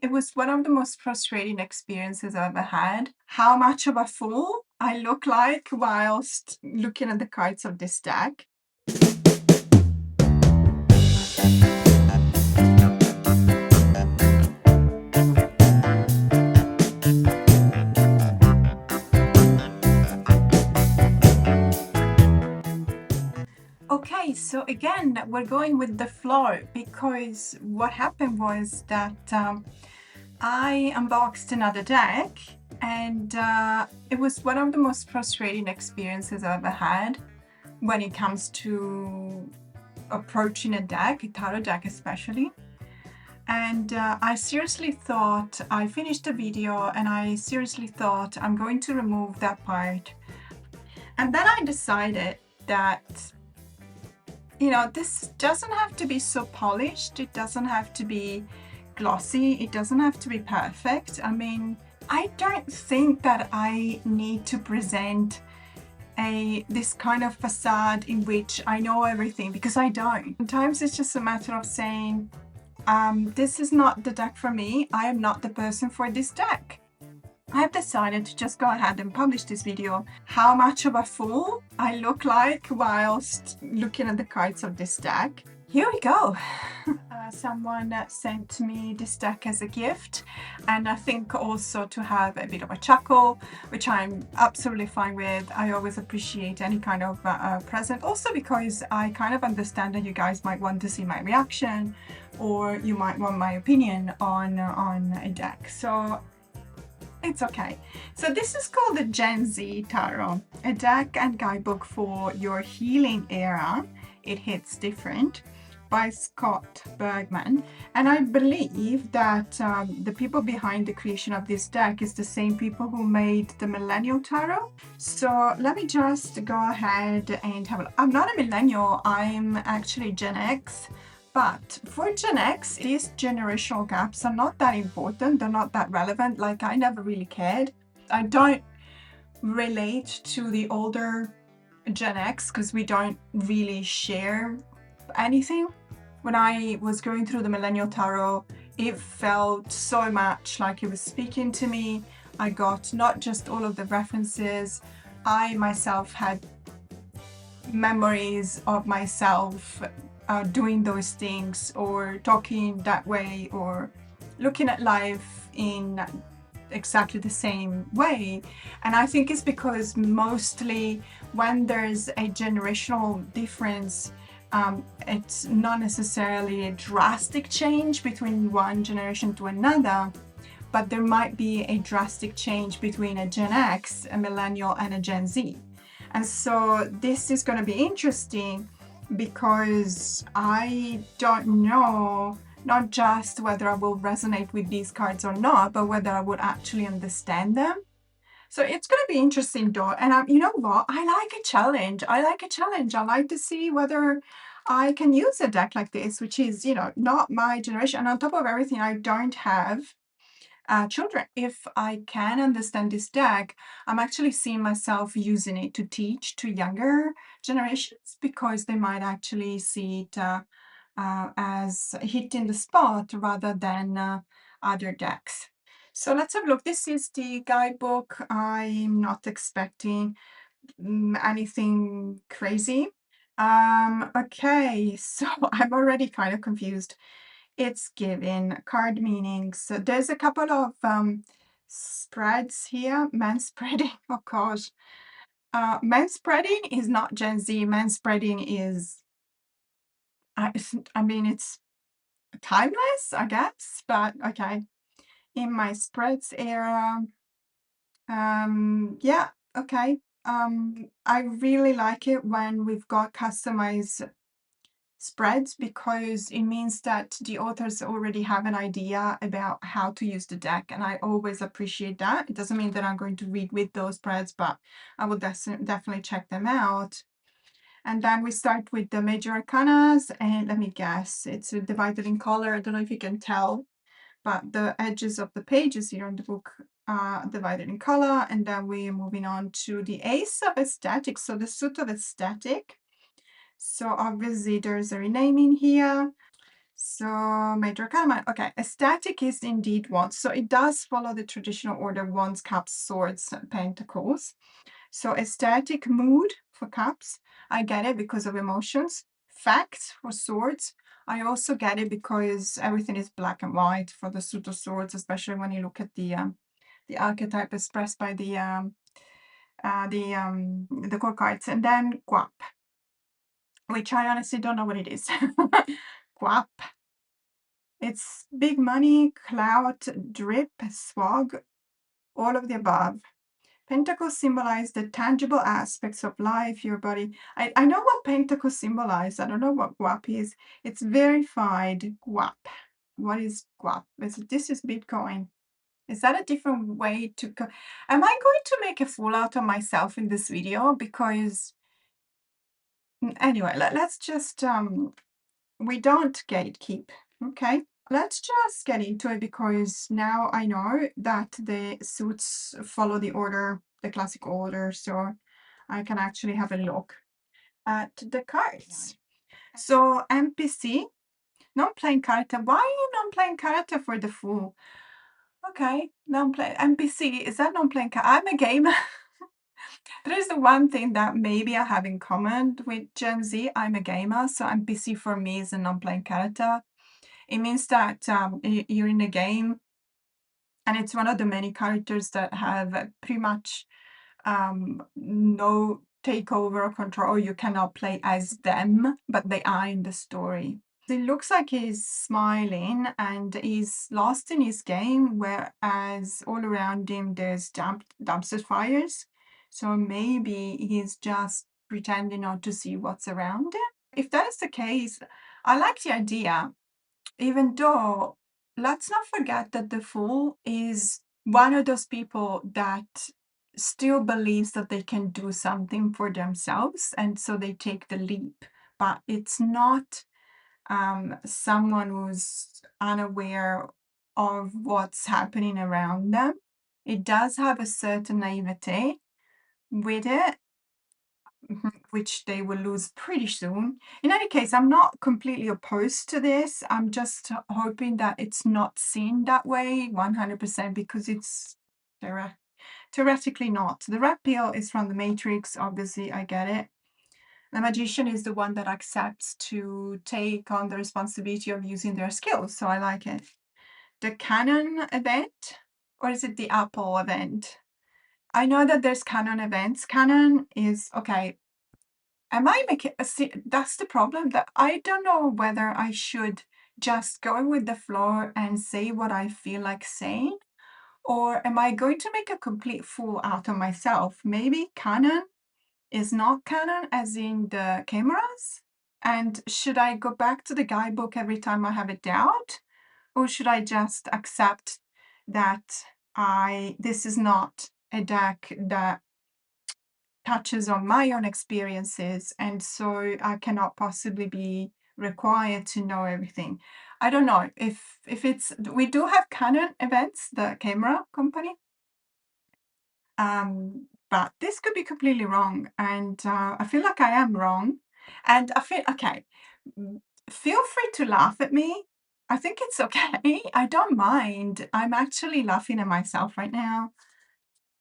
It was one of the most frustrating experiences I've ever had. How much of a fool I look like whilst looking at the cards of this deck. Okay, so again, we're going with the flow because what happened was that I unboxed another deck and it was one of the most frustrating experiences I've ever had when it comes to approaching a deck, a tarot deck especially. And I seriously thought, I finished the video and I seriously thought I'm going to remove that part. And then I decided that, this doesn't have to be so polished. It doesn't have to be glossy. It doesn't have to be perfect. I mean, I don't think that I need to present this kind of facade in which I know everything, because I don't. Sometimes it's just a matter of saying, this is not the deck for me. I am not the person for this deck. I have decided to just go ahead and publish this video. How much of a fool I look like whilst looking at the cards of this deck. Here we go. Someone sent me this deck as a gift, and I think also to have a bit of a chuckle, which I'm absolutely fine with. I always appreciate any kind of present, also because I kind of understand that you guys might want to see my reaction, or you might want my opinion on a deck. So it's okay. So this is called the Gen Z Tarot, a deck and guidebook for your healing era. It hits different, by Scott Bergman. And I believe that the people behind the creation of this deck is the same people who made the Millennial Tarot. So let me just go ahead and have a look. I'm not a millennial, I'm actually Gen X. But for Gen X, these generational gaps are not that important. They're not that relevant. Like, I never really cared. I don't relate to the older Gen X because we don't really share anything. When I was going through the Millennial Tarot, it felt so much like it was speaking to me. I got not just all of the references, I myself had memories of myself doing those things, or talking that way, or looking at life in exactly the same way. And I think it's because mostly when there's a generational difference, it's not necessarily a drastic change between one generation to another, but there might be a drastic change between a Gen X, a millennial, and a Gen Z. And so this is going to be interesting because I don't know not just whether I will resonate with these cards or not, but whether I would actually understand them. So it's going to be interesting though. And you know what? I like a challenge. I like to see whether I can use a deck like this, which is, not my generation. And on top of everything, I don't have children. If I can understand this deck, I'm actually seeing myself using it to teach to younger generations, because they might actually see it as hitting the spot rather than other decks. So let's have a look. This is the guidebook. I'm not expecting anything crazy. Okay, so I'm already kind of confused. It's giving card meanings. So there's a couple of spreads here. Manspreading, oh gosh. Manspreading is not Gen Z. Manspreading is, I mean, it's timeless, I guess, but okay. In my spreads era, yeah, okay. I really like it when we've got customized spreads, because it means that the authors already have an idea about how to use the deck, and I always appreciate that. It doesn't mean that I'm going to read with those spreads, but I will definitely check them out. And then we start with the major arcanas, and let me guess, it's divided in color. I don't know if you can tell, but the edges of the pages here in the book are divided in color. And then we're moving on to the Ace of Aesthetic, so the suit of Aesthetic. So obviously there's a renaming here. So major arcana. Okay, ecstatic is indeed wands. So it does follow the traditional order: wands, cups, swords, pentacles. So ecstatic mood for cups, I get it because of emotions. Facts for swords, I also get it because everything is black and white for the suit of swords, especially when you look at the archetype expressed by the core cards. And then guap, which I honestly don't know what it is. Guap. It's big money, clout, drip, swag, all of the above. Pentacles symbolize the tangible aspects of life, your body. I know what pentacles symbolize. I don't know what guap is. It's verified guap. What is guap? This is Bitcoin. Is that a different way to go? Am I going to make a fool out of myself in this video? Because anyway, let's just we don't gatekeep. Okay. Let's just get into it because now I know that the suits follow the order, the classic order, so I can actually have a look at the cards. So NPC, non-playing character. Why non-playing character for the Fool? Okay, non-playing NPC, is that non-playing character? I'm a gamer. There is the one thing that maybe I have in common with Gen Z. I'm a gamer, so NPC for me is a non-playing character. It means that you're in a game and it's one of the many characters that have pretty much no takeover or control. You cannot play as them, but they are in the story. It looks like he's smiling and he's lost in his game, whereas all around him there's dumpster fires. So maybe he's just pretending not to see what's around him. If that is the case, I like the idea, even though let's not forget that the Fool is one of those people that still believes that they can do something for themselves, and so they take the leap. But it's not someone who's unaware of what's happening around them. It does have a certain naivete with it, which they will lose pretty soon. In any case, I'm not completely opposed to this. I'm just hoping that it's not seen that way 100% because it's theoretically not. The red pill is from the Matrix, obviously, I get it. The magician is the one that accepts to take on the responsibility of using their skills, so I like it. The canon event, or is it the Apple event? I know that there's canon events. Canon is, okay, am I making see, that's the problem, that I don't know whether I should just go with the flow and say what I feel like saying, or am I going to make a complete fool out of myself? Maybe canon is not canon, as in the cameras? And should I go back to the guidebook every time I have a doubt? Or should I just accept that this is not a deck that touches on my own experiences, and so I cannot possibly be required to know everything? I don't know if it's, we do have canon events, the camera company, but this could be completely wrong, and I feel like I am wrong, and I feel okay. Feel free to laugh at me. I think it's okay. I don't mind. I'm actually laughing at myself right now.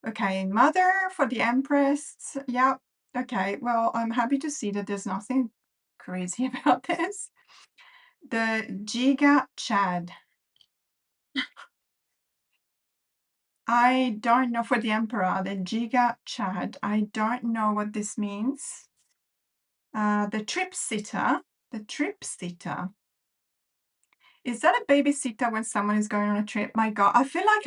Okay, mother for the Empress. Yeah. Okay. Well, I'm happy to see that there's nothing crazy about this. The Giga Chad. I don't know, for the Emperor, the Giga Chad. I don't know what this means. The trip sitter. The trip sitter. Is that a babysitter when someone is going on a trip? My God, I feel like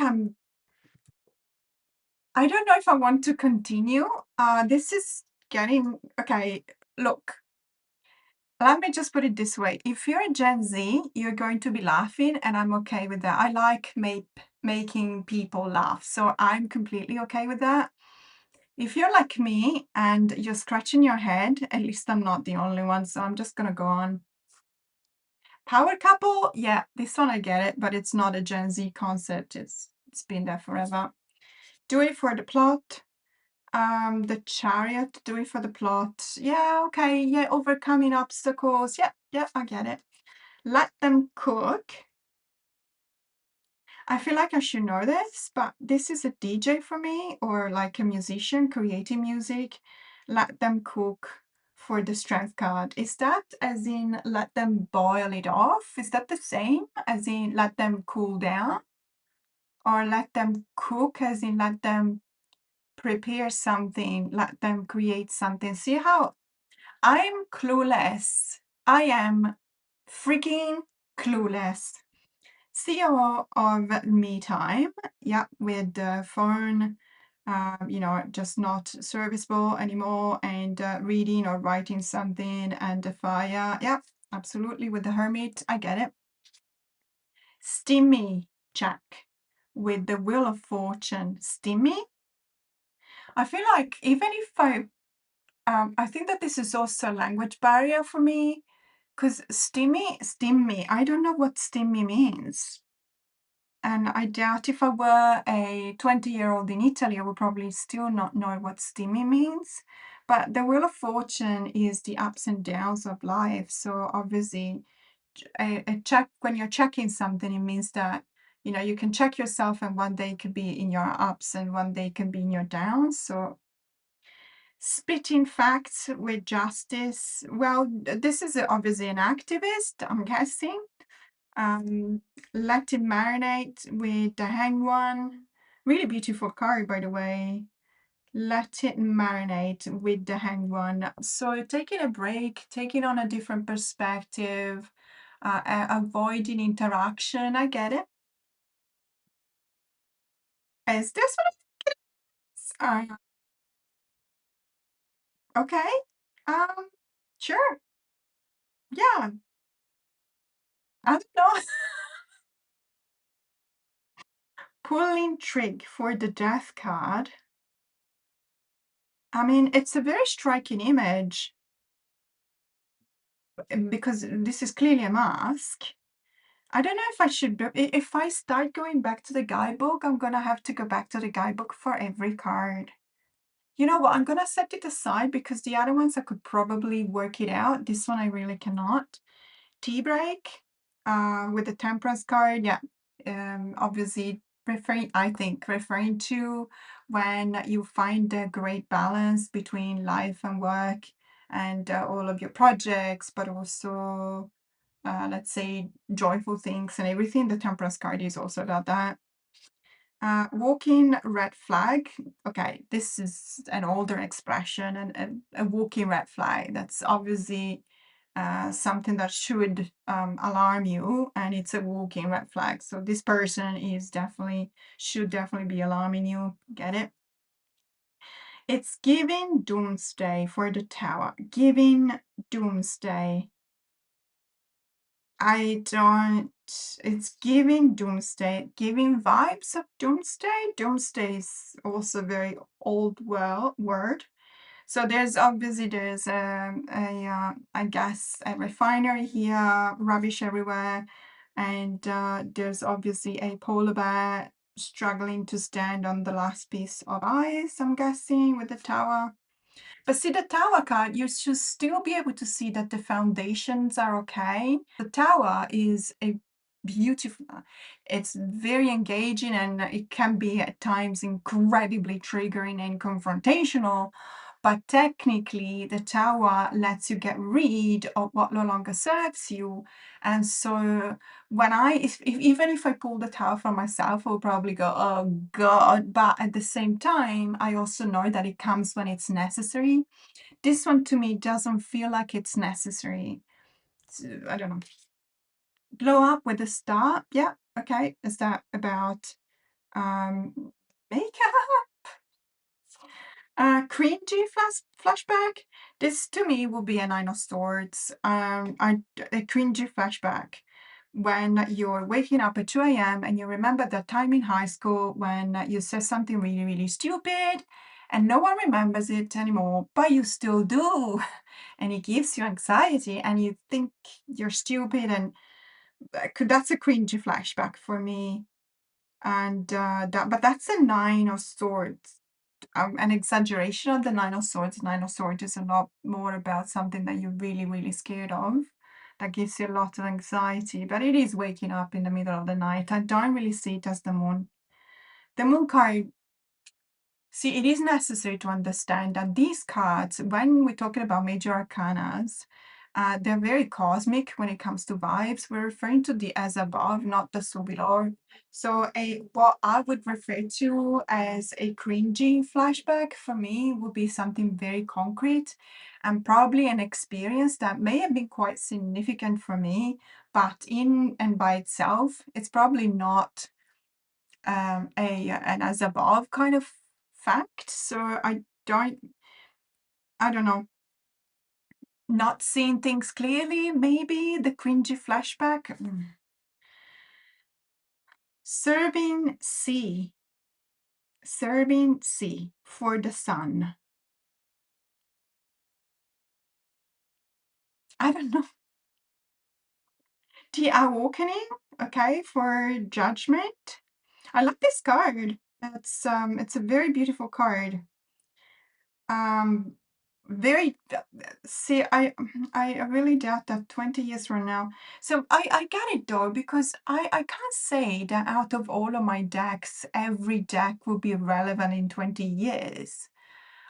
I don't know if I want to continue. This is getting, okay, look, let me just put it this way. If you're a Gen Z, you're going to be laughing, and I'm okay with that. I like making people laugh, so I'm completely okay with that. If you're like me and you're scratching your head, at least I'm not the only one, so I'm just gonna go on. Power couple, yeah, this one I get it, but it's not a Gen Z concept. It's been there forever. Do it for the plot. The chariot, do it for the plot. Yeah, okay, yeah, overcoming obstacles. Yeah, I get it. Let them cook. I feel like I should know this, but this is a DJ for me, or like a musician creating music. Let them cook for the strength card. Is that as in let them boil it off? Is that the same as in let them cool down? Or let them cook as in let them prepare something, let them create something? See how I'm clueless. I am freaking clueless. CEO of me time, yeah, with the phone, just not serviceable anymore, and reading or writing something, and the fire, yeah, absolutely, with the hermit, I get it. Stimmy, check. With the wheel of fortune, stimmy. I feel like even if I think that this is also a language barrier for me, because stimmy, I don't know what stimmy means. And I doubt if I were a 20-year-old in Italy, I would probably still not know what stimmy means. But the wheel of fortune is the ups and downs of life. So obviously, a check when you're checking something, it means that you can check yourself, and one day it could be in your ups, and one day it can be in your downs. So spitting facts with justice. Well, this is obviously an activist, I'm guessing. Um, Let it marinate with the hang one. Really beautiful card, by the way. Let it marinate with the hang one. So taking a break, taking on a different perspective, avoiding interaction. I get it. Is this what it's? Okay. Um, sure. Yeah. I don't know. Pulling trig for the death card. I mean, it's a very striking image because this is clearly a mask. I don't know if I should, if I start going back to the guidebook, I'm gonna have to go back to the guidebook for every card. You know what? I'm gonna set it aside because the other ones I could probably work it out. This one I really cannot. Tea break with the temperance card. Yeah, obviously referring to when you find a great balance between life and work and all of your projects, but also let's say joyful things and everything. The temperance card is also about that. Walking red flag. Okay, this is an older expression, and a walking red flag. That's obviously something that should alarm you, and it's a walking red flag. So this person should definitely be alarming you. Get it? It's giving doomsday for the tower. Giving doomsday. I don't. It's giving doomsday, giving vibes of doomsday. Doomsday is also a very old word. So there's I guess a refinery here, rubbish everywhere, and there's obviously a polar bear struggling to stand on the last piece of ice, I'm guessing, with the tower. But see, the tower card, you should still be able to see that the foundations are okay. The tower is a beautiful, it's very engaging, and it can be at times incredibly triggering and confrontational. But technically, the tower lets you get rid of what no longer serves you. And so, even if I pull the tower for myself, I'll probably go, oh God. But at the same time, I also know that it comes when it's necessary. This one to me doesn't feel like it's necessary. I don't know. Glow up with a star. Yeah. Okay. Is that about makeup? Cringy flashback. This to me will be a Nine of Swords. A cringy flashback when you're waking up at 2 a.m. and you remember that time in high school when you said something really, really stupid and no one remembers it anymore, but you still do. And it gives you anxiety and you think you're stupid, and that's a cringy flashback for me. And but that's a Nine of Swords, an exaggeration of the Nine of Swords. Nine of Swords is a lot more about something that you're really, really scared of. that gives you a lot of anxiety, but it is waking up in the middle of the night. I don't really see it as the moon. The moon card, see, it is necessary to understand that these cards, when we're talking about major arcanas, they're very cosmic when it comes to vibes. We're referring to the as above, not the so below. So what I would refer to as a cringy flashback for me would be something very concrete and probably an experience that may have been quite significant for me, but in and by itself, it's probably not an as above kind of fact. So I don't know, not seeing things clearly, maybe the cringy flashback. Serving C, serving C for the sun. I don't know. The awakening, okay, for judgment. I like this card. It's a very beautiful card. Um, very see, I really doubt that 20 years from now. So I get it though, because I can't say that out of all of my decks, every deck will be relevant in 20 years.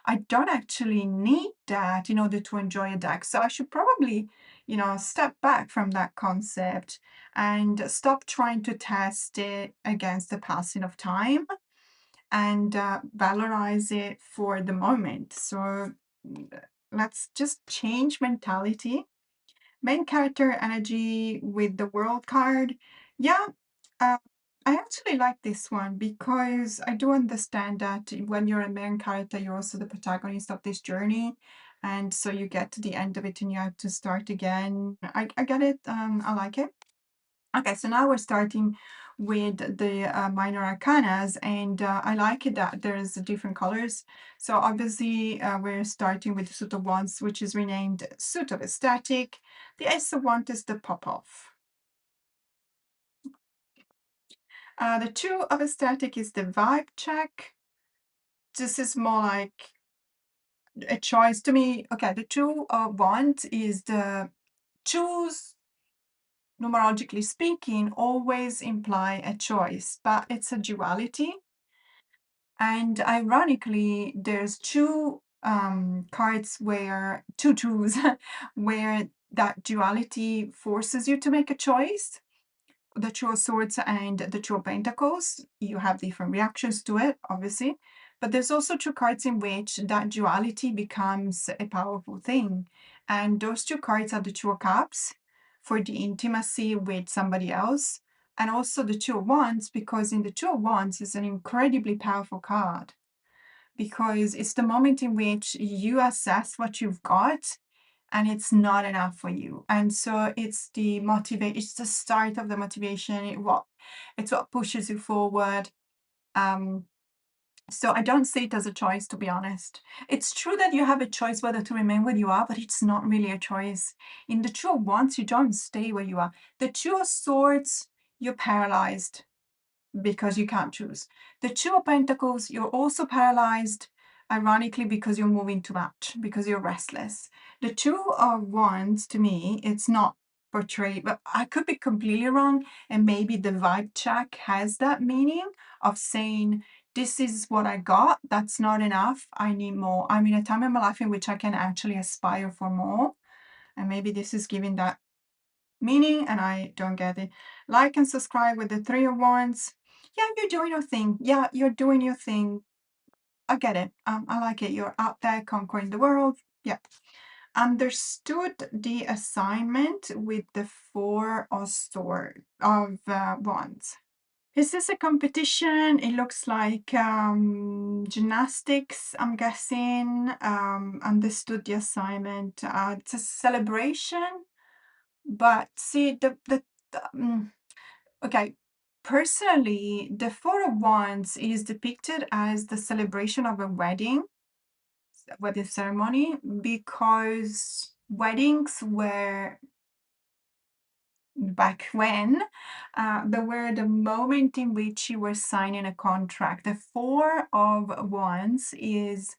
I don't actually need that in order to enjoy a deck. So I should probably, step back from that concept and stop trying to test it against the passing of time and valorize it for the moment. So let's just change mentality. Main character energy with the world card. Yeah, uh, I actually like this one because I do understand that when you're a main character, you're also the protagonist of this journey. And so you get to the end of it and you have to start again. I get it. I like it. Okay, so now we're starting with the minor arcanas, and I like it that there's different colors. So obviously we're starting with the suit of wands, which is renamed suit of ecstatic. The ace of wands is the pop-off. The two of ecstatic is the vibe check. This is more like a choice to me. Okay, the two of wands is the choose, numerologically speaking, always imply a choice, but it's a duality. And ironically, there's two cards where two twos where that duality forces you to make a choice. The Two of Swords and the Two of Pentacles. You have different reactions to it, obviously. But there's also two cards in which that duality becomes a powerful thing. And those two cards are the Two of Cups for the intimacy with somebody else, and also the Two of Wands, because in the Two of Wands is an incredibly powerful card because it's the moment in which you assess what you've got and it's not enough for you. And so it's the motivate, it's the start of the motivation, it's what pushes you forward. Um, so I don't see it as a choice, to be honest. It's true that you have a choice whether to remain where you are, but it's not really a choice. In the Two of Wands, you don't stay where you are. The Two of Swords, you're paralyzed because you can't choose. The Two of Pentacles, you're also paralyzed, ironically, because you're moving too much, because you're restless. The Two of Wands, to me, it's not portrayed, but I could be completely wrong, and maybe the vibe check has that meaning of saying, this is what I got, that's not enough, I need more. I'm in a time in my life in which I can actually aspire for more, and maybe this is giving that meaning and I don't get it. Like and subscribe with the Three of Wands. Yeah, you're doing your thing. Yeah, you're doing your thing. I get it. I like it. You're out there conquering the world. Yeah. Understood the assignment with the Four of Wands. Is this a competition? It looks like gymnastics, I'm guessing. Understood the assignment. It's a celebration. But see, okay, personally, the Four of Wands is depicted as the celebration of a wedding ceremony, because weddings were back when they were the moment in which you were signing a contract. The Four of Wands is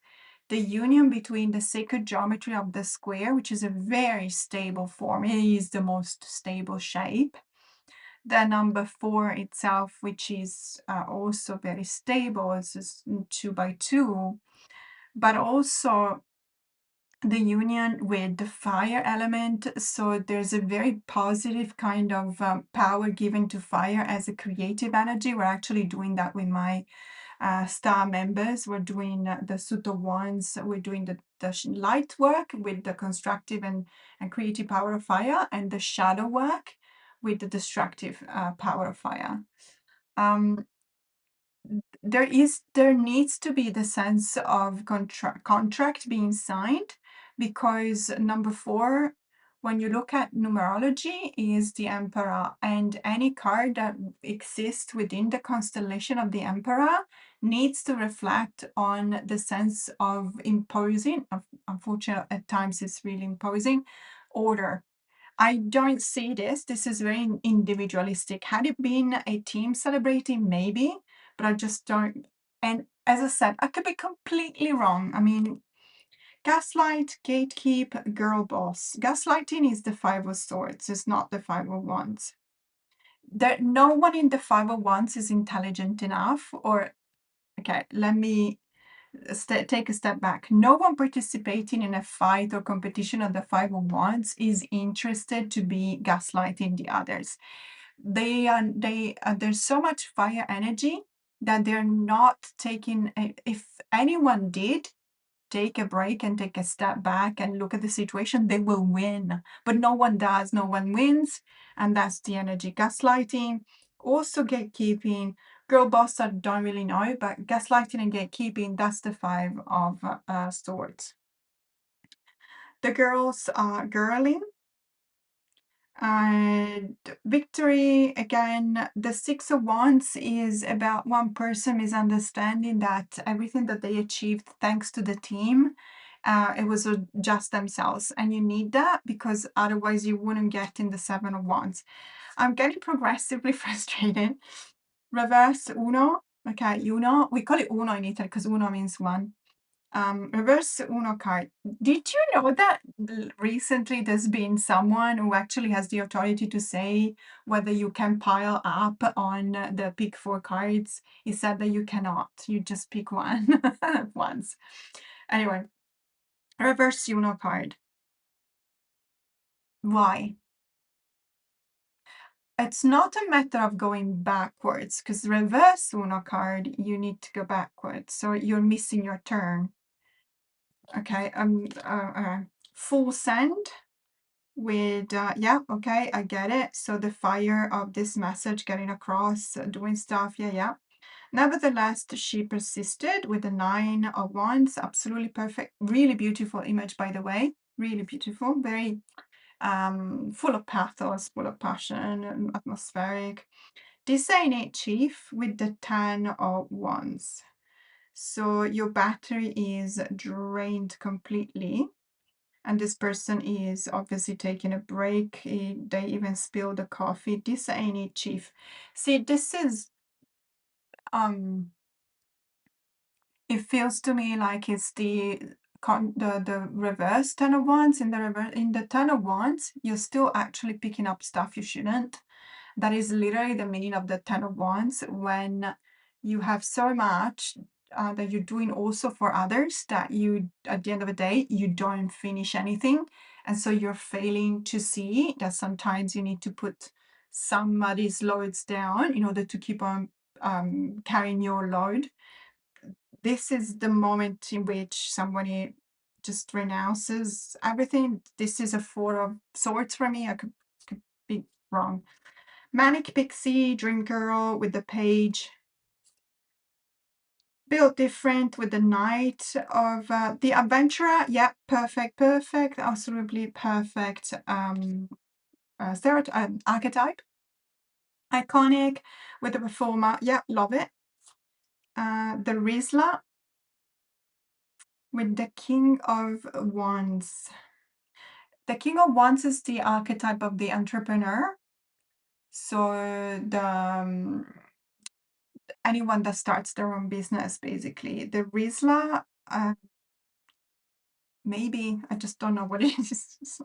the union between the sacred geometry of the square, which is a very stable form. It is the most stable shape. The number 4 itself, which is also very stable, it's just 2 by 2, but also the union with the fire element. So there's a very positive kind of power given to fire as a creative energy. We're actually doing that with my star members. We're doing the suit of wands. We're doing the light work with the constructive and creative power of fire, and the shadow work with the destructive power of fire. There needs to be the sense of contract being signed, because number 4, when you look at numerology, is the emperor, and any card that exists within the constellation of the emperor needs to reflect on the sense of imposing, unfortunately at times it's really imposing, order. I don't see this. This is very individualistic. Had it been a team celebrating, maybe, but I just don't. And as I said, I could be completely wrong. I mean, gaslight, gatekeep, girl boss. Gaslighting is the 5 of swords. It's not the 5 of wands. No one in the 5 of wands is intelligent enough, or okay, let me take a step back. No one participating in a fight or competition of the 5 of wands is interested to be gaslighting the others. There's so much fire energy that they're not taking if anyone did take a break and take a step back and look at the situation, they will win. But no one does, no one wins. And that's the energy. Gaslighting, also gatekeeping. Girl boss, I don't really know, but gaslighting and gatekeeping, that's the 5 of swords. The girls are girling. And victory, again, the 6 of wands is about one person misunderstanding that everything that they achieved thanks to the team, it was just themselves. And you need that, because otherwise you wouldn't get in the 7 of wands. I'm getting progressively frustrated. Reverse uno. Okay, uno. We call it uno in Italy because uno means one. Reverse Uno card. Did you know that recently there's been someone who actually has the authority to say whether you can pile up on the pick 4 cards? He said that you cannot. You just pick one once. Anyway, reverse Uno card. Why? It's not a matter of going backwards, because reverse Uno card, you need to go backwards. So you're missing your turn. Okay, full send. With yeah, okay, I get it. So the fire of this message getting across, doing stuff, yeah. Nevertheless, she persisted with the 9 of wands. Absolutely perfect, really beautiful image, by the way. Really beautiful, very full of pathos, full of passion, and atmospheric. This innate chief with the 10 of wands. So your battery is drained completely. And this person is obviously taking a break. They even spilled the coffee. This ain't it, chief. See, this is it feels to me like it's the reverse 10 of wands. In the 10 of wands, you're still actually picking up stuff you shouldn't. That is literally the meaning of the 10 of wands, when you have so much that you're doing also for others that you, at the end of the day, you don't finish anything. And so you're failing to see that sometimes you need to put somebody's loads down in order to keep on carrying your load. This is the moment in which somebody just renounces everything. This is a 4 of swords for me. I could be wrong. Manic Pixie, Dream Girl with the page. Built different with the Knight of the Adventurer. Yeah, perfect, absolutely perfect. Archetype. Iconic with the Performer. Yeah, love it. The Rizla with the King of Wands. The King of Wands is the archetype of the entrepreneur. So anyone that starts their own business, basically. The Rizla, maybe I just don't know what it is. So,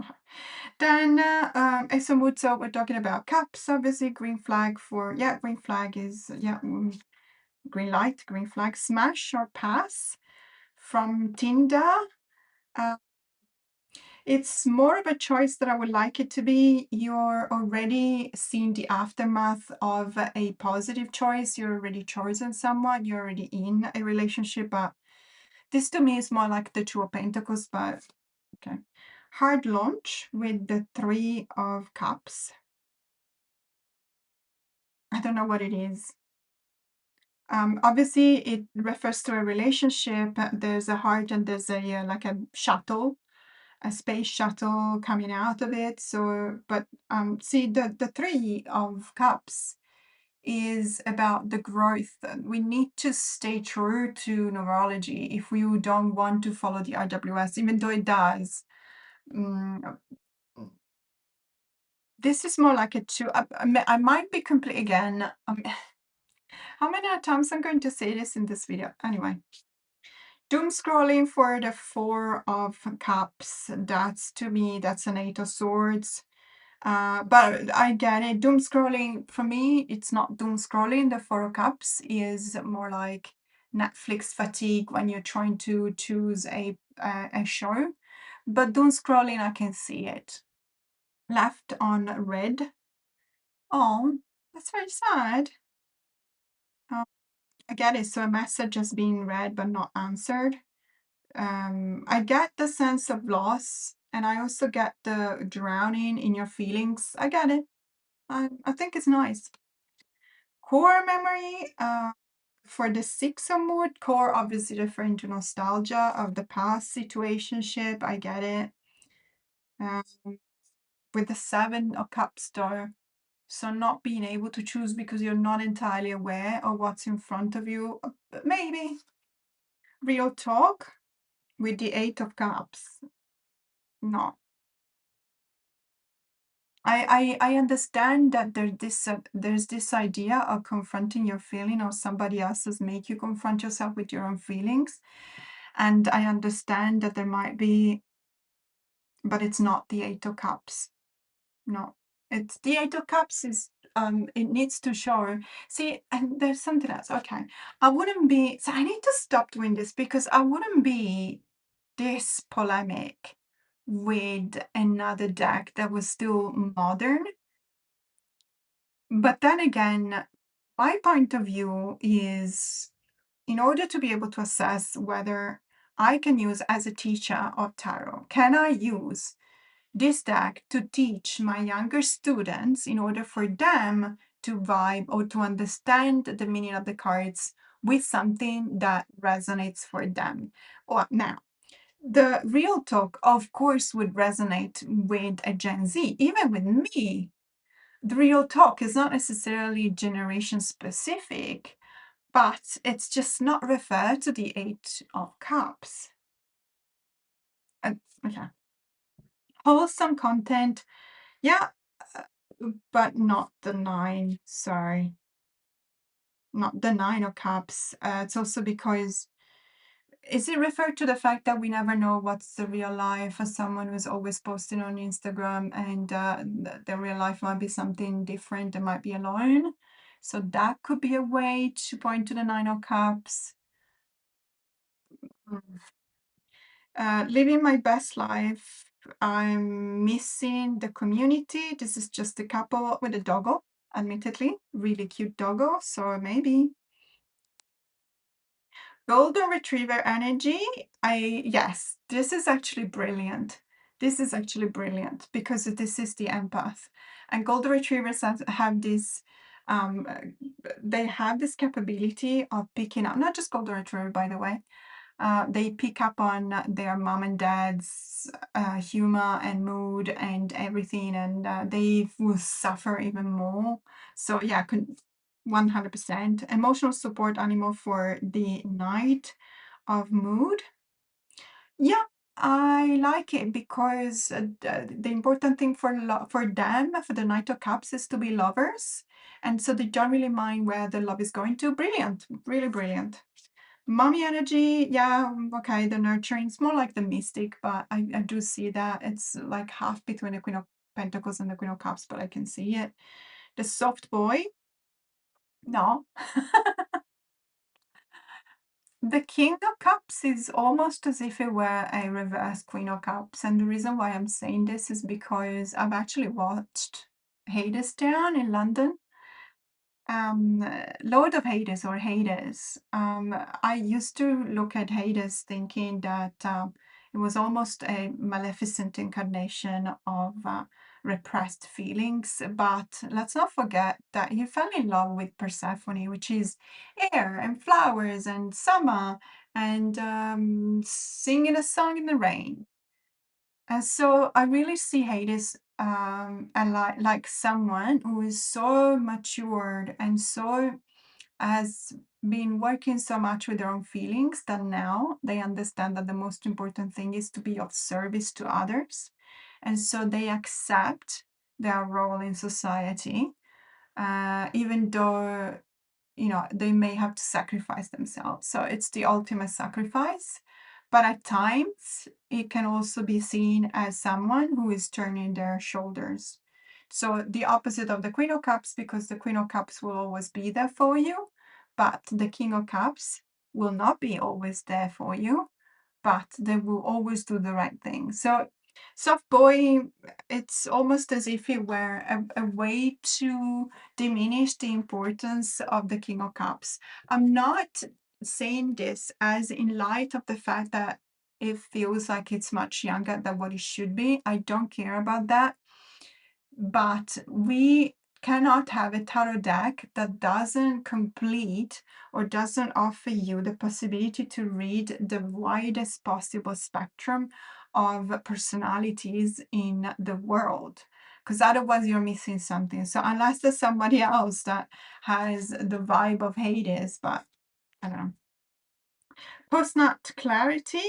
then EXO mood. So we're talking about cups, obviously. Green flag for green flag is green light, green flag. Smash or pass from Tinder. Uh, it's more of a choice that I would like it to be. You're already seeing the aftermath of a positive choice. You're already chosen someone. You're already in a relationship. But this to me is more like the Two of Pentacles. But okay. Hard launch with the Three of Cups. I don't know what it is. Obviously, it refers to a relationship. There's a heart and there's a like a shuttle, a space shuttle coming out of it. So, but see, the Three of Cups is about the growth. We need to stay true to neurology if we don't want to follow the RWS, even though it does. Mm, this is more like a two. I might be complete again. How many times I'm going to say this in this video? Anyway. Doom scrolling for the Four of Cups. That's, to me, that's an Eight of Swords. But I get it. Doom scrolling, for me, it's not doom scrolling. The Four of Cups is more like Netflix fatigue when you're trying to choose a show. But doom scrolling, I can see it. Left on red. Oh, that's very sad. I get it. So a message has been read but not answered. I get the sense of loss, and I also get the drowning in your feelings. I get it. I think it's nice. Core memory, for the Six of Mood, core obviously referring to nostalgia of the past situationship. I get it. With the Seven of Cups, though, so not being able to choose because you're not entirely aware of what's in front of you. Maybe. Real talk with the Eight of Cups. No. I understand that there's this idea of confronting your feeling or somebody else's make you confront yourself with your own feelings. And I understand that there might be, but it's not the Eight of Cups. No. It's the Eight of Cups is it needs to show. See, and there's something else. Okay. I wouldn't be so I need to stop doing this because I wouldn't be this polemic with another deck that was still modern. But then again, my point of view is in order to be able to assess whether I can use as a teacher of tarot, can I use this deck to teach my younger students in order for them to vibe or to understand the meaning of the cards with something that resonates for them? Well, now, the real talk, of course, would resonate with a Gen Z, even with me. The real talk is not necessarily generation specific, but it's just not referred to the Eight of Cups. Okay. Wholesome content, yeah, uh, but not the Nine. Sorry, not the Nine of Cups. It's also because is it referred to the fact that we never know what's the real life of someone who's always posting on Instagram and the real life might be something different, they might be alone. So that could be a way to point to the Nine of Cups. Living my best life. I'm missing the community. This is just a couple with a doggo, admittedly. Really cute doggo. So maybe Golden Retriever energy. Yes, this is actually brilliant. This is actually brilliant because this is the empath. And Golden Retrievers have this, they have this capability of picking up, not just Golden Retriever, by the way, they pick up on their mom and dad's humor and mood and everything, and they will suffer even more. So yeah, 100%. Emotional support animal for the Knight of Mood. Yeah, I like it because the important thing for them, for the Knight of Cups, is to be lovers. And so they don't really mind where the love is going to. Brilliant, really brilliant. Mommy energy, yeah, okay, the nurturing. It's more like the mystic, but I do see that. It's like half between the Queen of Pentacles and the Queen of Cups, but I can see it. The soft boy, no. The King of Cups is almost as if it were a reverse Queen of Cups. And the reason why I'm saying this is because I've actually watched Hades Town in London. Lord of Hades or Hades. I used to look at Hades thinking that it was almost a maleficent incarnation of repressed feelings. But let's not forget that he fell in love with Persephone, which is air and flowers and summer and singing a song in the rain. And so I really see Hades and like someone who is so matured and so has been working so much with their own feelings that now they understand that the most important thing is to be of service to others. And so they accept their role in society, even though they may have to sacrifice themselves. So it's the ultimate sacrifice. But at times, it can also be seen as someone who is turning their shoulders. So the opposite of the Queen of Cups, because the Queen of Cups will always be there for you, but the King of Cups will not be always there for you, but they will always do the right thing. So soft boy, it's almost as if it were a way to diminish the importance of the King of Cups. I'm not saying this as in light of the fact that it feels like it's much younger than what it should be. I don't care about that. But we cannot have a tarot deck that doesn't complete or doesn't offer you the possibility to read the widest possible spectrum of personalities in the world. Because otherwise, you're missing something. So, unless there's somebody else that has the vibe of Hades, but I don't know. Post-nut clarity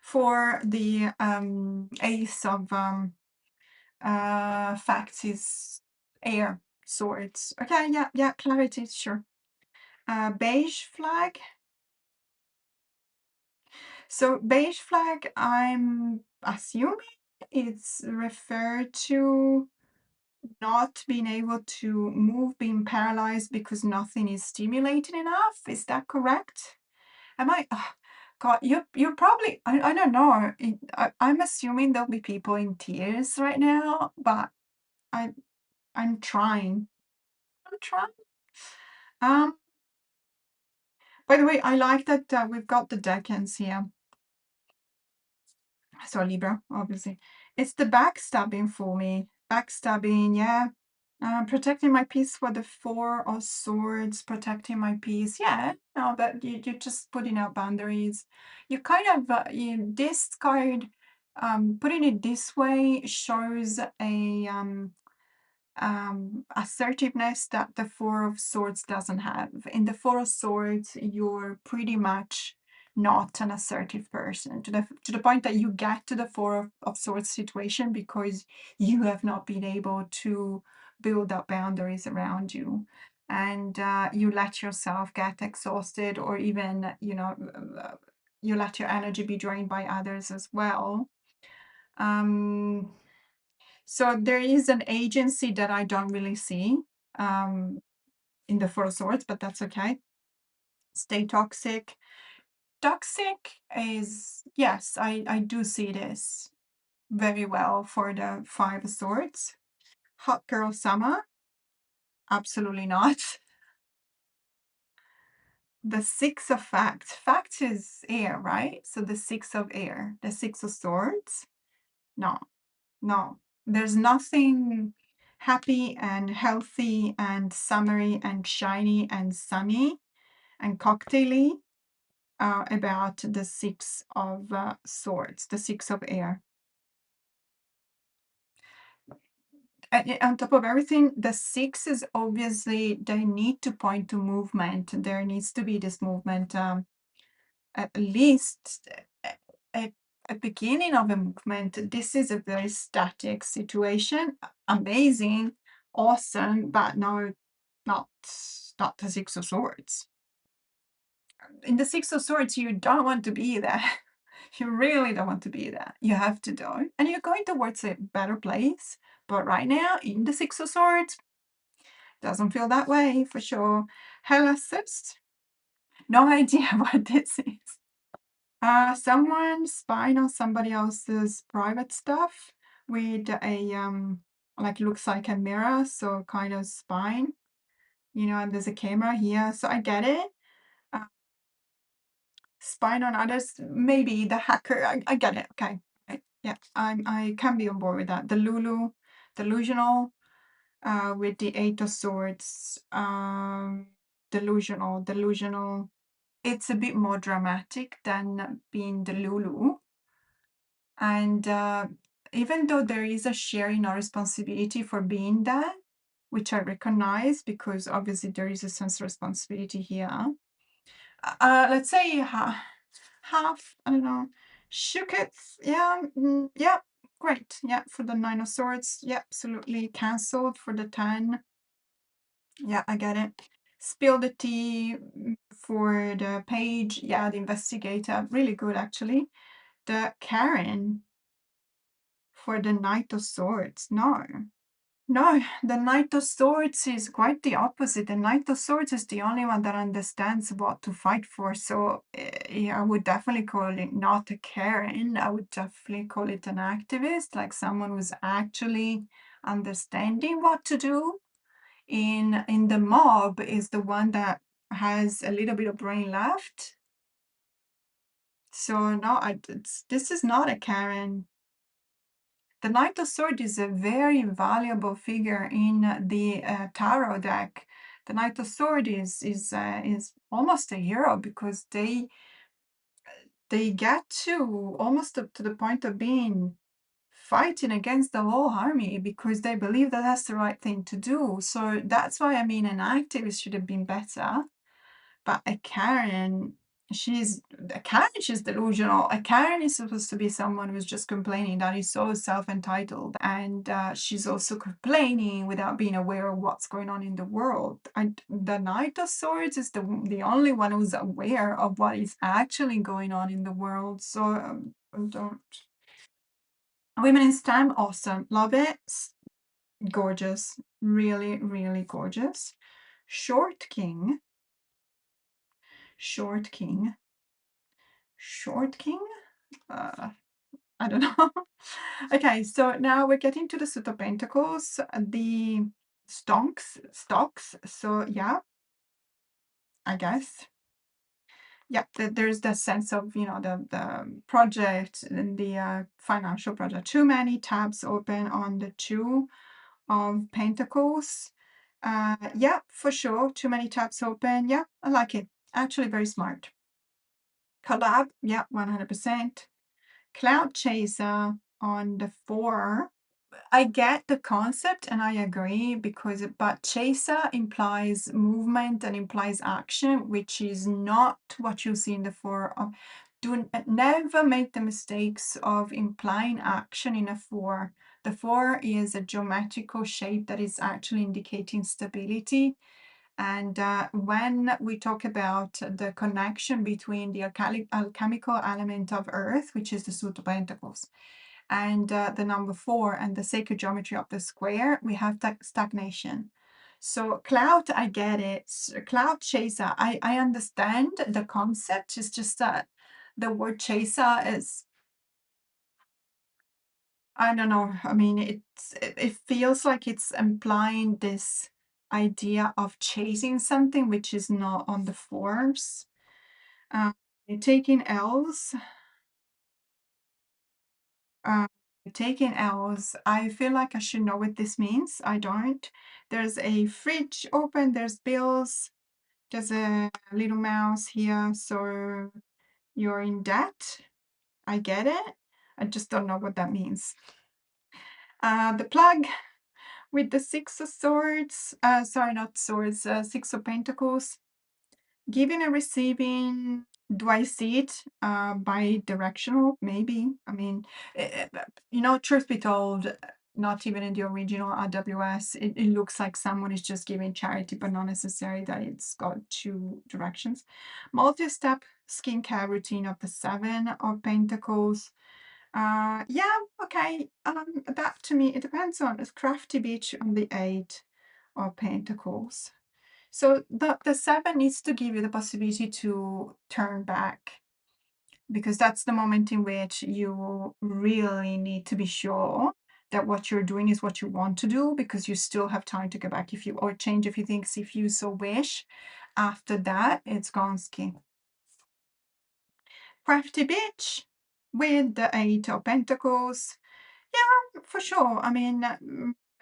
for the Ace of facts is air swords. Okay, yeah, clarity, sure. Beige flag. So beige flag, I'm assuming it's referred to not being able to move, being paralyzed because nothing is stimulating enough. Is that correct? Am I? God, you're probably. I don't know. I'm assuming there'll be people in tears right now, but I I'm trying. I'm trying. Um, by the way, I like that we've got the decans here. So Libra, obviously. It's the backstabbing for me. Backstabbing, yeah. Protecting my peace for the Four of Swords, protecting my peace. Yeah, no, but you're just putting out boundaries. You kind of, this card, putting it this way shows a assertiveness that the Four of Swords doesn't have. In the Four of Swords, you're pretty much not an assertive person to the point that you get to the Four of Swords situation because you have not been able to build up boundaries around you. And you let yourself get exhausted, or even, you let your energy be drained by others as well. So there is an agency that I don't really see in the Four of Swords, but that's okay. Stay toxic. Toxic is, yes, I do see this very well for the Five of Swords. Hot girl summer, absolutely not. The Six of Facts. Facts is air, right? So the Six of Air, the Six of Swords. No, no. There's nothing happy and healthy and summery and shiny and sunny and cocktaily about the Six of Swords, the Six of Air. And on top of everything, the six is obviously, they need to point to movement. There needs to be this movement, at least a, a beginning of a movement. This is a very static situation. Amazing, awesome, but no, not the Six of Swords. in the Six of Swords, you don't want to be there. You really don't want to be there. You have to do. And you're going towards a better place. But right now, in the Six of Swords, doesn't feel that way for sure. Hell assist. No idea what this is. Someone spying on somebody else's private stuff with a like looks like a mirror, so kind of spying, and there's a camera here, so I get it. Uh, spying on others, maybe the hacker. I get it. Okay, right. Yeah, I can be on board with that. The Lulu, delusional, with the Eight of Swords, delusional. It's a bit more dramatic than being the Lulu. And even though there is a sharing of responsibility for being that, which I recognize because obviously there is a sense of responsibility here. Let's say half, I don't know, shook it. Yeah, yeah, great. Yeah, for the Nine of Swords. Yeah, absolutely. Cancelled for the 10. Yeah, I get it. Spill the tea for the page. Yeah, the investigator. Really good, actually. The Karen for the Knight of Swords. No. No, the Knight of Swords is quite the opposite. The Knight of Swords is the only one that understands what to fight for. So yeah, I would definitely call it not a Karen. I would definitely call it an activist, like someone who's actually understanding what to do. In the mob is the one that has a little bit of brain left. So no, this is not a Karen. The Knight of Swords is a very valuable figure in the tarot deck. The Knight of Swords is almost a hero because they get to almost up to the point of being fighting against the whole army because they believe that that's the right thing to do. So that's why I mean an activist should have been better. But a Karen, she's she's delusional. A Karen is supposed to be someone who's just complaining that is so self-entitled, and she's also complaining without being aware of what's going on in the world. And the Knight of Swords is the only one who's aware of what is actually going on in the world. So don't. Women in STEM, awesome, love it, gorgeous, really, really gorgeous. Short King. Short King. Short King? I don't know. Okay, so now we're getting to the Suit of Pentacles, the stocks. So yeah, I guess. Yeah, there's the sense of, the project and the financial project. Too many tabs open on the Two of Pentacles. Yeah, for sure. Too many tabs open. Yeah, I like it. Actually, very smart. Collab. Yeah, 100%. Cloud Chaser on the 4. I get the concept and I agree but chaser implies movement and implies action, which is not what you see in the 4. Never make the mistakes of implying action in a 4. The 4 is a geometrical shape that is actually indicating stability. And when we talk about the connection between the alchemical element of Earth, which is the Suit of Pentacles, and the number 4 and the sacred geometry of the square, we have stagnation. So cloud, I get it. Cloud chaser, I understand the concept. It's just that the word chaser is, I don't know. I mean, it feels like it's implying this idea of chasing something which is not on the forms. Uh, taking L's. Uh, taking L's. I feel like I should know what this means. I don't. There's a fridge open. There's bills. There's a little mouse here. So you're in debt. I get it. I just don't know what that means. The plug with the Six of Swords. Sorry, not swords. Six of Pentacles. Giving and receiving. Do I see it bi-directional? Maybe. I mean, truth be told, not even in the original RWS. It looks like someone is just giving charity, but not necessarily that it's got two directions. Multi-step skincare routine of the Seven of Pentacles. Yeah, okay. That to me, it depends on it's crafty beach on the Eight of Pentacles. So the Seven needs to give you the possibility to turn back, because that's the moment in which you really need to be sure that what you're doing is what you want to do, because you still have time to go back if you or change a few things if you so wish. After that, it's gone ski. Crafty bitch with the Eight of Pentacles. Yeah, for sure. I mean,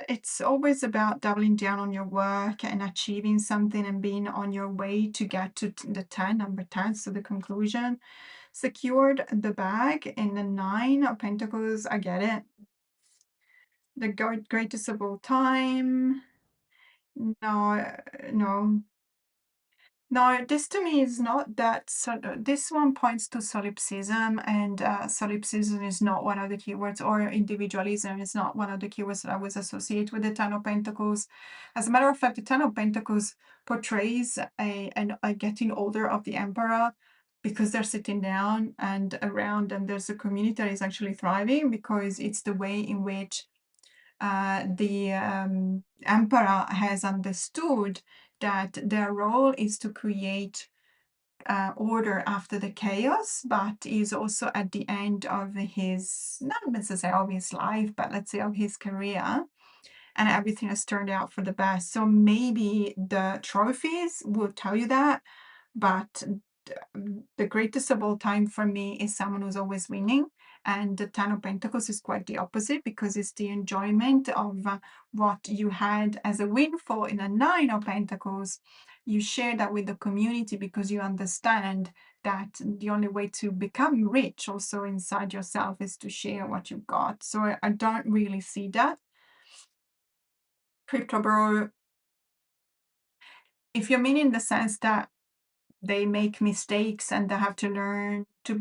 it's always about doubling down on your work and achieving something and being on your way to get to the 10, number 10, so the conclusion. Secured the bag in the Nine of Pentacles. I get it. The greatest of all time. No, no. No, this to me is not that. So this one points to solipsism, and solipsism is not one of the keywords, or individualism is not one of the keywords that I was associate with the Ten of Pentacles. As a matter of fact, the Ten of Pentacles portrays a getting older of the Emperor, because they're sitting down and around them there's a community that is actually thriving, because it's the way in which the emperor has understood that their role is to create order after the chaos, but is also at the end of his, not necessarily of his life, but let's say of his career, and everything has turned out for the best. So maybe the trophies will tell you that, but the greatest of all time for me is someone who's always winning. And the Ten of Pentacles is quite the opposite, because it's the enjoyment of what you had as a windfall in a Nine of Pentacles. You share that with the community because you understand that the only way to become rich also inside yourself is to share what you've got. So I don't really see that. Crypto Bro, if you mean in the sense that they make mistakes and they have to learn to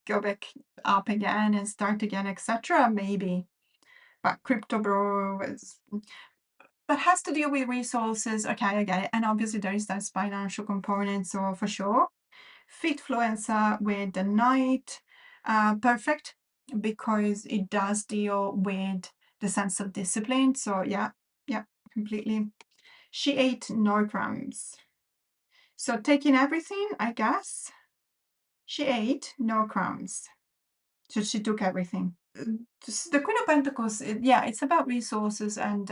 go back up again and start again, etc., maybe. But Crypto Bro is, that has to deal with resources. Okay, I get it. And obviously there is that financial component, so for sure. Fitfluencer with the Knight, perfect, because it does deal with the sense of discipline. So yeah, completely. She ate no crumbs. So taking everything, I guess. She ate no crumbs. So she took everything. The Queen of Pentacles, yeah, it's about resources and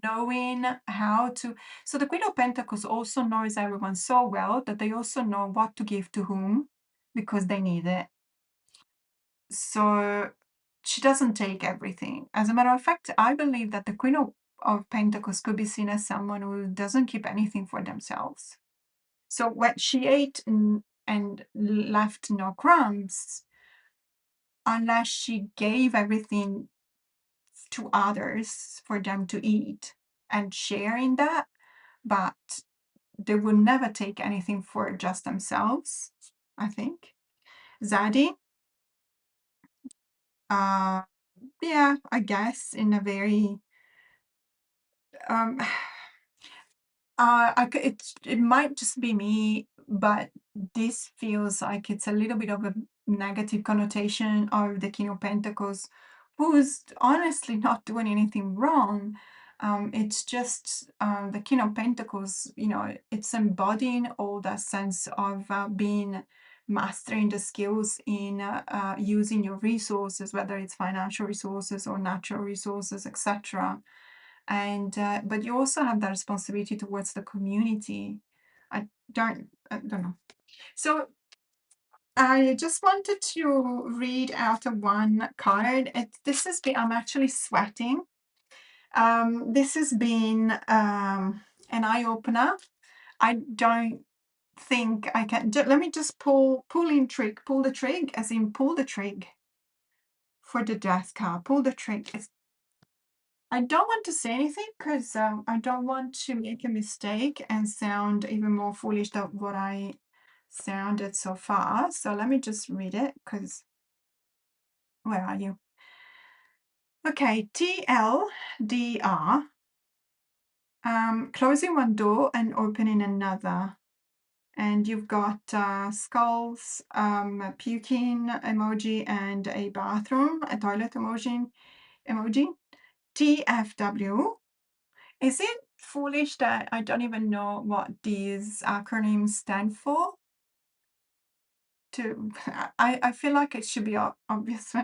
knowing how to. So the Queen of Pentacles also knows everyone so well that they also know what to give to whom, because they need it. So she doesn't take everything. As a matter of fact, I believe that the Queen of Pentacles could be seen as someone who doesn't keep anything for themselves. So when she ate and left no crumbs, unless she gave everything to others for them to eat and share in that, but they would never take anything for just themselves, I think. Zadie, uh, yeah, I guess in a very um, it might just be me, but this feels like it's a little bit of a negative connotation of the King of Pentacles, who's honestly not doing anything wrong. It's just the King of Pentacles, it's embodying all that sense of being mastering the skills in using your resources, whether it's financial resources or natural resources, etc. And but you also have that responsibility towards the community. I don't know. So I just wanted to read out of one card. This has been, I'm actually sweating. This has been an eye opener. I don't think I can. Let me just pull the trig, as in pull the trig for the death card. Pull the trig. I don't want to say anything because I don't want to make a mistake and sound even more foolish than what I sounded so far. So let me just read it, because where are you? Okay, TLDR, closing one door and opening another. And you've got skulls, a puking emoji, and a bathroom, a toilet emoji. TFW. Is it foolish that I don't even know what these acronyms stand for? To I feel like it should be obvious.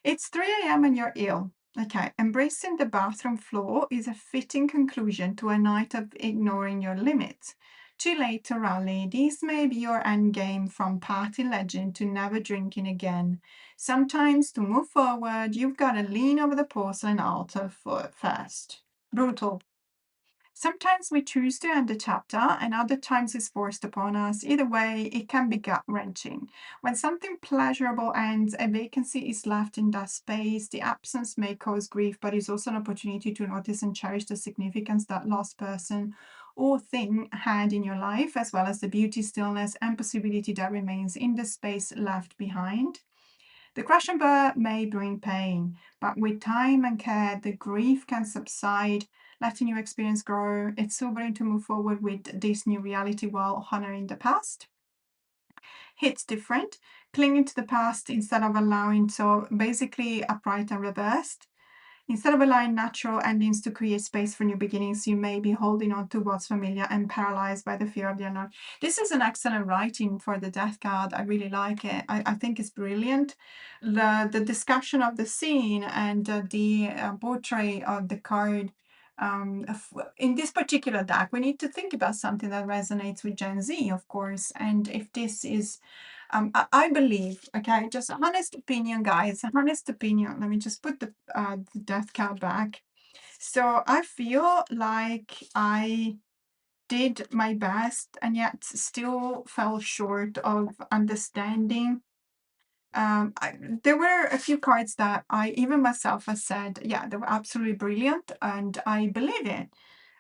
It's 3 a.m. and you're ill. Okay, embracing the bathroom floor is a fitting conclusion to a night of ignoring your limits. Too late to rally. This may be your end game from party legend to never drinking again. Sometimes to move forward, you've got to lean over the porcelain altar first. Brutal. Sometimes we choose to end the chapter, and other times it's forced upon us. Either way, it can be gut wrenching. When something pleasurable ends, a vacancy is left in that space. The absence may cause grief, but it's also an opportunity to notice and cherish the significance that lost person or thing had in your life, as well as the beauty, stillness, and possibility that remains in the space left behind. The crash and burn may bring pain, but with time and care, the grief can subside, letting your experience grow. It's sobering to move forward with this new reality while honoring the past. Hits different, clinging to the past instead of allowing, so basically upright and reversed. Instead of allowing natural endings to create space for new beginnings, you may be holding on to what's familiar and paralyzed by the fear of the unknown. This is an excellent writing for the death card. I really like it. I think it's brilliant. The discussion of the scene and the portrait of the card. In this particular deck, we need to think about something that resonates with Gen Z, of course. And if this is I believe, okay, just honest opinion, guys, honest opinion. Let me just put the death card back. So I feel like I did my best and yet still fell short of understanding. There were a few cards that I, even myself, has said, yeah, they were absolutely brilliant and I believe it.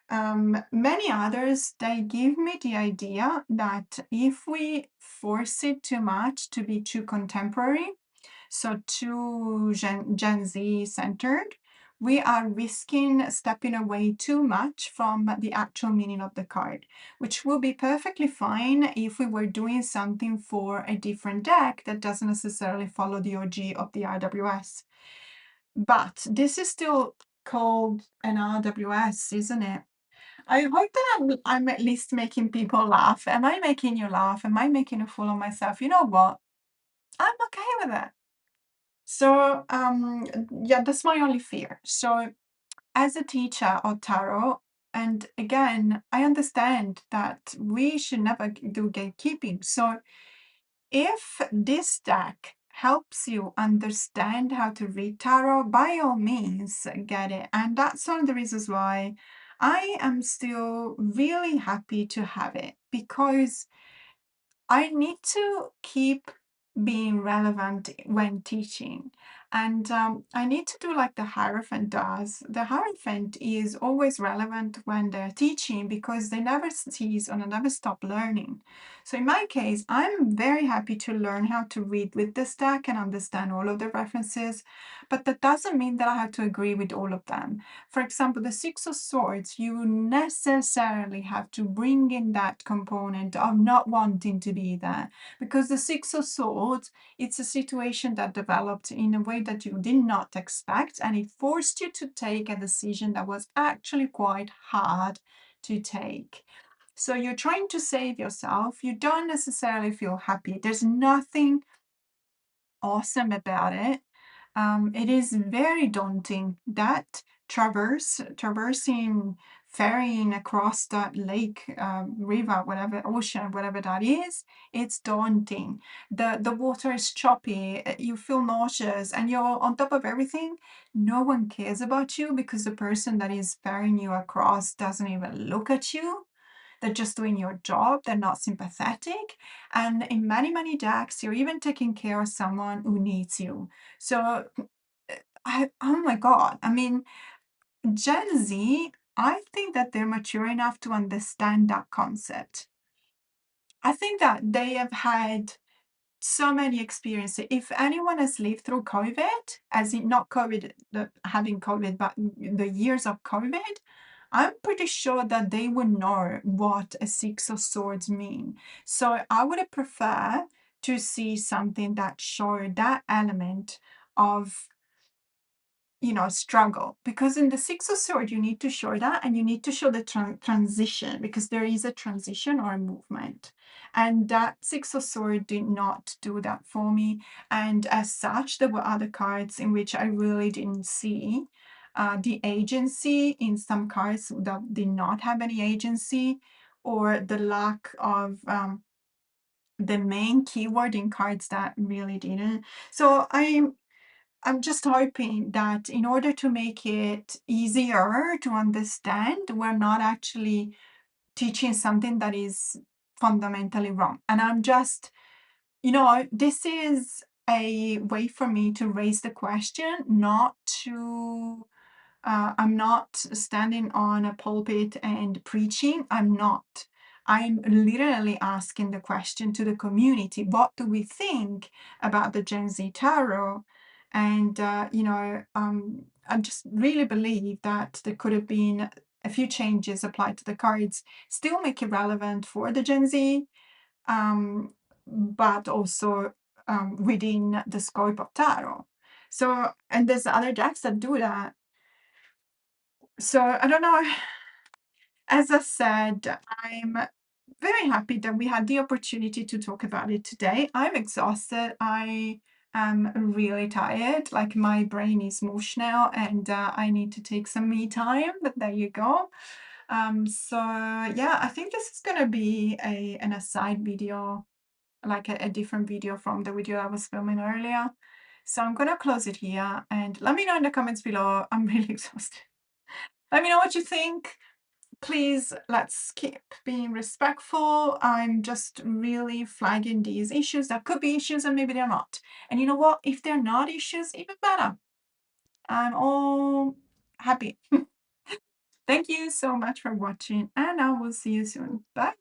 Many others, they give me the idea that if we force it too much to be too contemporary, so too Gen Z centered, we are risking stepping away too much from the actual meaning of the card, which will be perfectly fine if we were doing something for a different deck that doesn't necessarily follow the OG of the RWS. But this is still called an RWS, isn't it? I hope that I'm at least making people laugh. Am I making you laugh? Am I making a fool of myself? You know what? I'm okay with it. So, yeah, that's my only fear. So, as a teacher of tarot, and again, I understand that we should never do gatekeeping. So, if this deck helps you understand how to read tarot, by all means, get it. And that's one of the reasons why I am still really happy to have it because I need to keep being relevant when teaching. And I need to do like the Hierophant does. The Hierophant is always relevant when they're teaching because they never cease or never stop learning. So in my case, I'm very happy to learn how to read with this deck and understand all of the references, but that doesn't mean that I have to agree with all of them. For example, the Six of Swords, you necessarily have to bring in that component of not wanting to be there because the Six of Swords, it's a situation that developed in a way that you did not expect and it forced you to take a decision that was actually quite hard to take. So you're trying to save yourself. You don't necessarily feel happy. There's nothing awesome about it. It is very daunting that traversing, ferrying across that lake, river, whatever, ocean, whatever that is, it's daunting. The water is choppy, you feel nauseous, and you're on top of everything. No one cares about you because the person that is ferrying you across doesn't even look at you. They're just doing your job. They're not sympathetic. And in many, many decks, you're even taking care of someone who needs you. So oh my God. I mean, Gen Z, I think that they're mature enough to understand that concept. I think that they have had so many experiences. If anyone has lived through COVID, as in not COVID, having COVID, but the years of COVID, I'm pretty sure that they would know what a Six of Swords mean. So I would have preferred to see something that showed that element of, struggle. Because in the Six of Swords, you need to show that, and you need to show the transition, because there is a transition or a movement. And that Six of Swords did not do that for me. And as such, there were other cards in which I really didn't see the agency in some cards that did not have any agency, or the lack of the main keyword in cards that really didn't. So I'm just hoping that in order to make it easier to understand, we're not actually teaching something that is fundamentally wrong. And I'm just, this is a way for me to raise the question, not to I'm not standing on a pulpit and preaching. I'm not. I'm literally asking the question to the community: what do we think about the Gen Z tarot? And, I just really believe that there could have been a few changes applied to the cards, still make it relevant for the Gen Z, but also within the scope of tarot. So, and there's other decks that do that. So I don't know. As I said, I'm very happy that we had the opportunity to talk about it today. I'm exhausted. I am really tired. Like, my brain is mush now, and I need to take some me time. But there you go. So yeah, I think this is gonna be an aside video, like a different video from the video I was filming earlier. So I'm gonna close it here, and let me know in the comments below. I'm really exhausted. Let me know what you think. Please, let's keep being respectful. I'm just really flagging these issues. That could be issues, and maybe they're not. And you know what? If they're not issues, even better. I'm all happy. Thank you so much for watching, and I will see you soon. Bye.